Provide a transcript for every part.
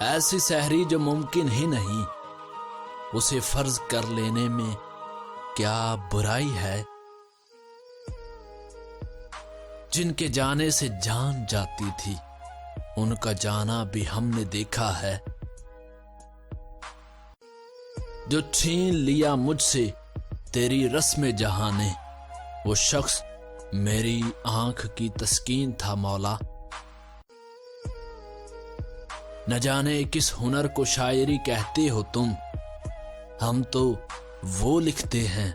ایسی سحری جو ممکن ہی نہیں، اسے فرض کر لینے میں کیا برائی ہے؟ جن کے جانے سے جان جاتی تھی ان کا جانا بھی ہم نے دیکھا ہے۔ جو چھین لیا مجھ سے تیری رسم جہاں نے، وہ شخص میری آنکھ کی تسکین تھا مولا۔ نہ جانے کس ہنر کو شاعری کہتے ہو تم، ہم تو وہ لکھتے ہیں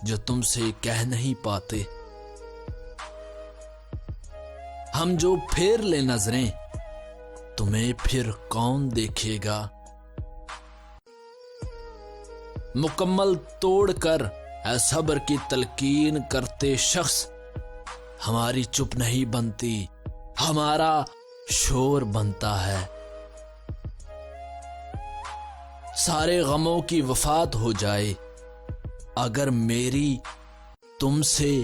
جو تم سے کہہ نہیں پاتے۔ ہم جو پھیر لے نظریں تمہیں پھر کون دیکھے گا؟ مکمل توڑ کر اے صبر کی تلقین کرتے شخص، ہماری چپ نہیں بنتی، ہمارا شور بنتا ہے۔ سارے غموں کی وفات ہو جائے اگر میری تم سے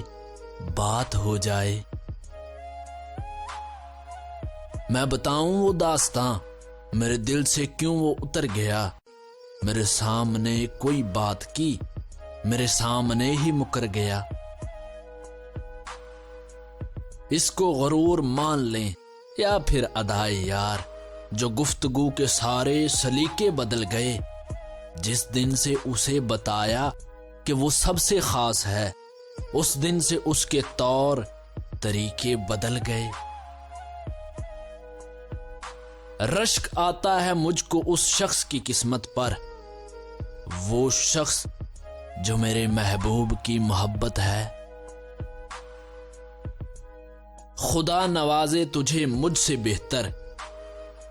بات ہو جائے۔ میں بتاؤں وہ داستاں میرے دل سے کیوں وہ اتر گیا، میرے سامنے کوئی بات کی میرے سامنے ہی مکر گیا۔ اس کو غرور مان لیں یا پھر ادائے یار، جو گفتگو کے سارے سلیقے بدل گئے جس دن سے اسے بتایا کہ وہ سب سے خاص ہے، اس دن سے اس کے طور طریقے بدل گئے۔ رشک آتا ہے مجھ کو اس شخص کی قسمت پر، وہ شخص جو میرے محبوب کی محبت ہے۔ خدا نوازے تجھے مجھ سے بہتر،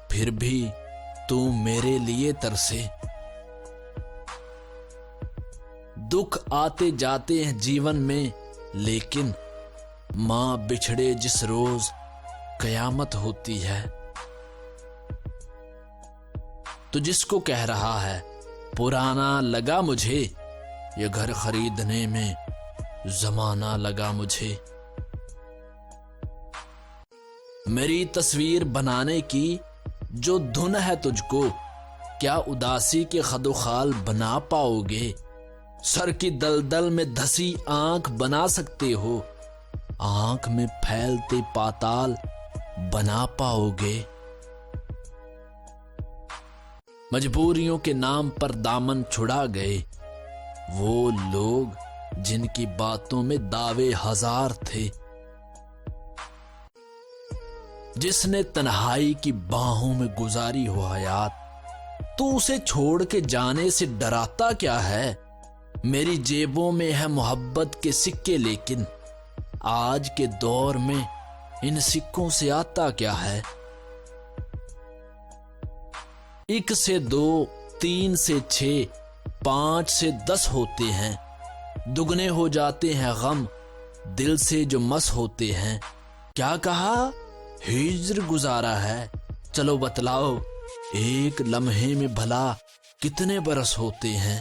پھر بھی تو میرے لیے ترسے۔ دکھ آتے جاتے ہیں جیون میں، لیکن ماں بچھڑے جس روز قیامت ہوتی ہے۔ تو جس کو کہہ رہا ہے پرانا لگا مجھے، یہ گھر خریدنے میں زمانہ لگا مجھے۔ میری تصویر بنانے کی جو دھن ہے تجھ کو، کیا اداسی کے خد و خال بنا پاؤ گے؟ سر کی دلدل میں دھسی آنکھ بنا سکتے ہو، آنکھ میں پھیلتے پاتال بنا پاؤ گے؟ مجبوریوں کے نام پر دامن چھڑا گئے وہ لوگ جن کی باتوں میں دعوے ہزار تھے۔ جس نے تنہائی کی باہوں میں گزاری ہو حیات، تو اسے چھوڑ کے جانے سے ڈراتا کیا ہے؟ میری جیبوں میں ہے محبت کے سکے، لیکن آج کے دور میں ان سکوں سے آتا کیا ہے؟ 1 سے 2، 3 سے 6، 5 سے 10 ہوتے ہیں، دگنے ہو جاتے ہیں غم دل سے جو مس ہوتے ہیں۔ کیا کہا؟ ہجر گزارا ہے، چلو بتلاؤ ایک لمحے میں بھلا کتنے برس ہوتے ہیں؟